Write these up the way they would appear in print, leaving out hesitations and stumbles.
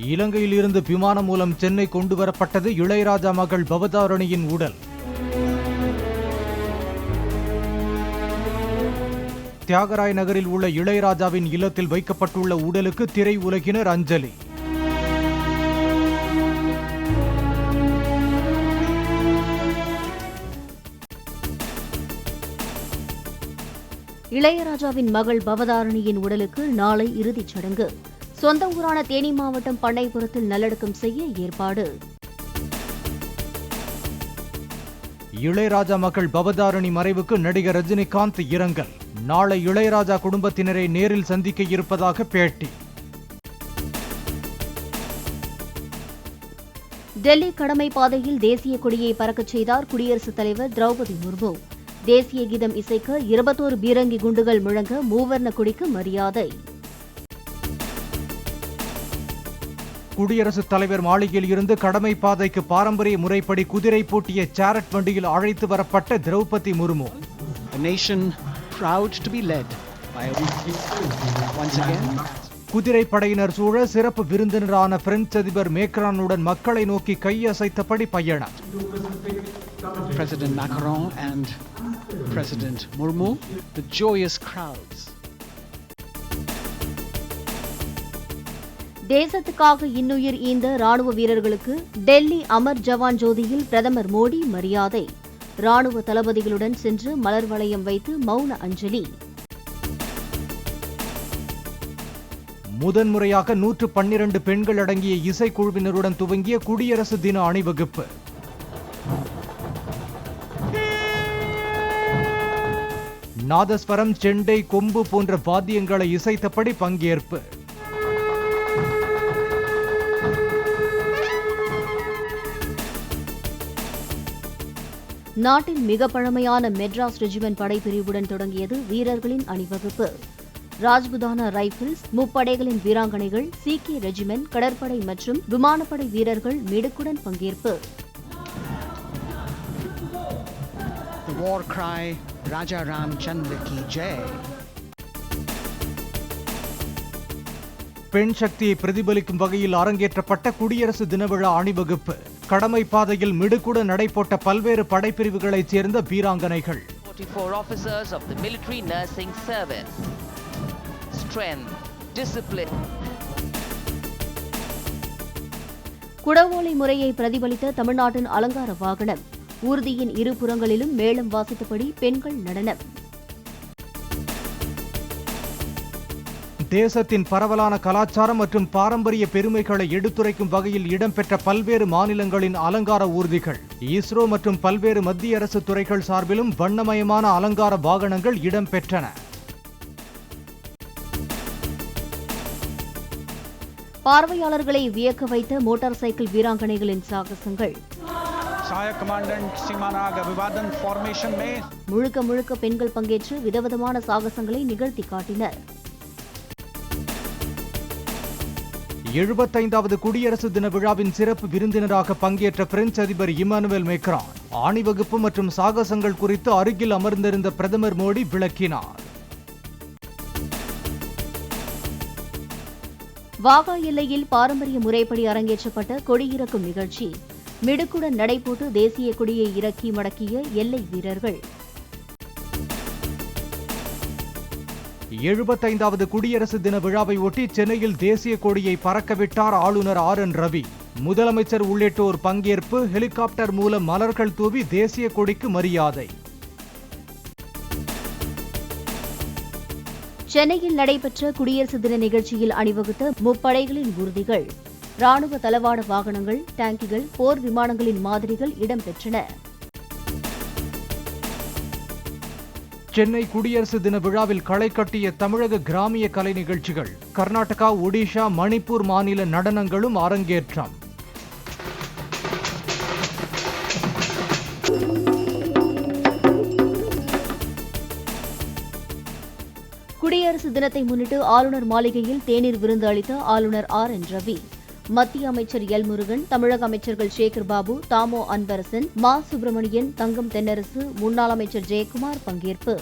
இலங்கையில் இருந்து விமானம் மூலம் சென்னை கொண்டுவரப்பட்டது இளையராஜா மகள் பவதாரணியின் உடல். தியாகராய நகரில் உள்ள இளையராஜாவின் இல்லத்தில் வைக்கப்பட்டுள்ள உடலுக்கு திரை உலகினர் அஞ்சலி. இளையராஜாவின் மகள் பவதாரணியின் உடலுக்கு நாளை இறுதிச் சடங்கு. சொந்த ஊரான தேனி மாவட்டம் பண்ணைபுரத்தில் நல்லடக்கம் செய்ய ஏற்பாடு. இளையராஜா மகள் பவதாரணி மறைவுக்கு நடிகர் ரஜினிகாந்த் இரங்கல். நாளை இளையராஜா குடும்பத்தினரை நேரில் சந்திக்க இருப்பதாக பேட்டி. டெல்லி கடமை பாதையில் தேசிய கொடியை பறக்கச் செய்தார் குடியரசுத் தலைவர் திரௌபதி முர்மு. தேசிய கீதம் இசைக்க 21 பீரங்கி குண்டுகள் முழங்க மூவர்ண கொடிக்கு மரியாதை. குடியரசுத் தலைவர் மாளிகையில் இருந்து கடமை பாதைக்கு பாரம்பரிய முறைப்படி குதிரை பூட்டிய சேரட் வண்டியில் அழைத்து வரப்பட்ட திரௌபதி முர்மு. குதிரை படையினர் சூழ சிறப்பு விருந்தினரான பிரெஞ்சு அதிபர் மேக்ரானுடன் மக்களை நோக்கி கையசைத்தபடி பயணம். President Macron and President Murmu, the joyous crowds. தேசத்துக்காக இன்னுயிர் ஈந்த ராணுவ வீரர்களுக்கு டெல்லி அமர் ஜவான் ஜோதியில் பிரதமர் மோடி மரியாதை. ராணுவ தளபதிகளுடன் சென்று மலர் வளையம் வைத்து மௌன அஞ்சலி. முதன்முறையாக 112 பெண்கள் அடங்கிய இசைக்குழுவினருடன் துவங்கிய குடியரசு தின அணிவகுப்பு. நாதஸ்வரம், செண்டை, கொம்பு போன்ற வாத்தியங்களை இசைத்தபடி பங்கேற்பு. நாட்டின் மிக பழமையான மெட்ராஸ் ரெஜிமெண்ட் படைப்பிரிவுடன் தொடங்கியது வீரர்களின் அணிவகுப்பு. ராஜ்புதானா ரைபிள்ஸ், முப்படைகளின் வீராங்கனைகள், சீக்கிய ரெஜிமெண்ட், கடற்படை மற்றும் விமானப்படை வீரர்கள் மிடுக்குடன் பங்கேற்பு. The war cry, Raja Ramchandra ki jai. பெண் சக்தியை பிரதிபலிக்கும் வகையில் அரங்கேற்றப்பட்ட குடியரசு தின விழா அணிவகுப்பு. கடமை பாதையில் மிடுக்குடன் நடைபோட்ட பல்வேறு படைப்பிரிவுகளைச் சேர்ந்த வீராங்கனைகள். 44 officers of the military nursing service. Strength, discipline. குடவோலை முறையை பிரதிபலித்த தமிழ்நாட்டின் அலங்கார வாகனம். ஊர்தியின் இரு புறங்களிலும் மேளம் வாசித்தபடி பெண்கள் நடனம். தேசத்தின் பரவலான கலாச்சாரம் மற்றும் பாரம்பரிய பெருமைகளை எடுத்துரைக்கும் வகையில் இடம்பெற்ற பல்வேறு மாநிலங்களின் அலங்கார ஊர்திகள். இஸ்ரோ மற்றும் பல்வேறு மத்திய அரசு துறைகள் சார்பிலும் வண்ணமயமான அலங்கார வாகனங்கள் இடம்பெற்றன. பார்வையாளர்களை வியக்க வைத்த மோட்டார் சைக்கிள் வீராங்கனைகளின் சாகசங்கள். முழுக்க முழுக்க பெண்கள் பங்கேற்று விதவிதமான சாகசங்களை நிகழ்த்தி காட்டினர். 75வது குடியரசு தின விழாவின் சிறப்பு விருந்தினராக பங்கேற்ற பிரெஞ்சு அதிபர் இமானுவேல் மேக்ரான் அணிவகுப்பு மற்றும் சாகசங்கள் குறித்து அருகில் அமர்ந்திருந்த பிரதமர் மோடி விளக்கினார். வாகா எல்லையில் பாரம்பரிய முறைப்படி அரங்கேற்றப்பட்ட கொடியிறக்கும் நிகழ்ச்சி. மிடுக்குடன் நடைபோட்டு தேசிய கொடியை இறக்கி மடக்கிய எல்லை வீரர்கள். 75வது குடியரசு தின விழாவை ஒட்டி சென்னையில் தேசிய கொடியை பறக்கவிட்டார் ஆளுநர் RN ரவி. முதலமைச்சர் உள்ளிட்டோர் பங்கேற்பு. ஹெலிகாப்டர் மூலம் மலர்கள் தூவி தேசிய கொடிக்கு மரியாதை. சென்னையில் நடைபெற்ற குடியரசு தின நிகழ்ச்சியில் அணிவகுத்த முப்படைகளின் ஊர்திகள், ராணுவ தளவாட வாகனங்கள், டாங்கிகள், போர் விமானங்களின் மாதிரிகள் இடம்பெற்றன. சென்னை குடியரசு தின விழாவில் களை கட்டிய தமிழக கிராமிய கலை நிகழ்ச்சிகள். கர்நாடகா, ஒடிஷா, மணிப்பூர் மாநில நடனங்களும் அரங்கேற்றம். குடியரசு தினத்தை முன்னிட்டு ஆளுநர் மாளிகையில் தேநீர் விருந்து அளித்த ஆளுநர் RN ரவி. மத்திய அமைச்சர் எல் முருகன், தமிழக அமைச்சர்கள் சேகர் பாபு, தாமோ அன்பரசன், மா சுப்பிரமணியன், தங்கம் தென்னரசு, முன்னாள் அமைச்சர் ஜெயக்குமார் பங்கேற்பு.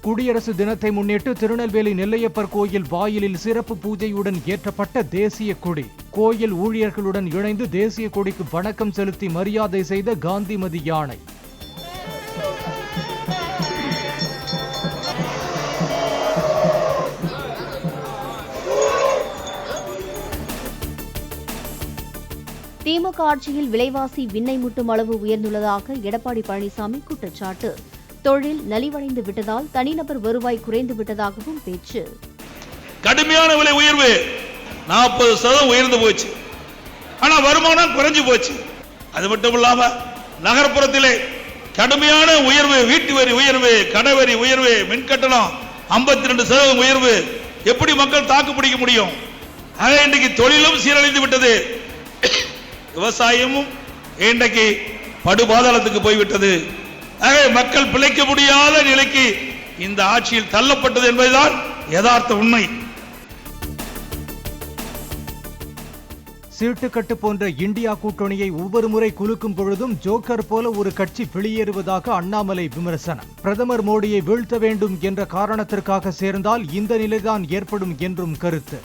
குடியரசு தினத்தை முன்னிட்டு திருநெல்வேலி நெல்லையப்பர் கோயில் வாயிலில் சிறப்பு பூஜையுடன் ஏற்றப்பட்ட தேசிய கொடி. கோயில் ஊழியர்களுடன் இணைந்து தேசிய கொடிக்கு வணக்கம் செலுத்தி மரியாதை செய்த காந்திமதி யானை. திமுக ஆட்சியில் விலைவாசி விண்ணை முட்டும் அளவு உயர்ந்துள்ளதாக எடப்பாடி பழனிசாமி குற்றச்சாட்டு. தொழில் நலிவடைந்து விட்டதால் தனிநபர் வருவாய் குறைந்து விட்டதாகவும் பேச்சு. கடுமையான விலை உயர்வு 40% உயர்ந்து போச்சு. ஆனா வருமானம் குறைஞ்சு போச்சு. அது மட்டும் இல்லாம நகர்ப்புறத்திலே கடுமையான உயர்வு, வீட்டு வரி உயர்வு, கடை வரி உயர்வு, மின்கட்டணம் 52% உயர்வு. எப்படி மக்கள் தாக்கு பிடிக்க முடியும்? ஆக இன்றைக்கு தொழிலும் சீரழிந்து விட்டது. விவசாயமும் இன்றைக்கு படுபாதாளத்துக்கு போய்விட்டது. ஆக மக்கள் பிழைக்க முடியாத நிலைக்கு இந்த ஆட்சியில் தள்ளப்பட்டது என்பதுதான் யதார்த்த உண்மை. சீட்டுக்கட்டு போன்ற இந்தியா கூட்டணியை ஒவ்வொரு முறை குலுக்கும் பொழுதும் ஜோக்கர் போல ஒரு கட்சி வெளியேறுவதாக அண்ணாமலை விமர்சனம். பிரதமர் மோடியை வீழ்த்த வேண்டும் என்ற காரணத்திற்காக சேர்ந்தால் இந்த நிலைதான் ஏற்படும் என்றும் கருத்து.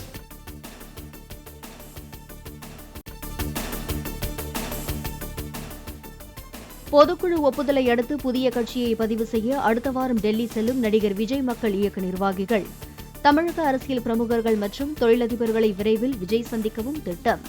பொதுக்குழு ஒப்புதலை அடுத்து புதிய கட்சியை பதிவு செய்ய அடுத்த வாரம் டெல்லி செல்லும் நடிகர் விஜய் மக்கள் இயக்க நிர்வாகிகள். தமிழக அரசியல் பிரமுகர்கள் மற்றும் தொழிலதிபர்களை விரைவில் விஜய் சந்திக்கவும் திட்டம்.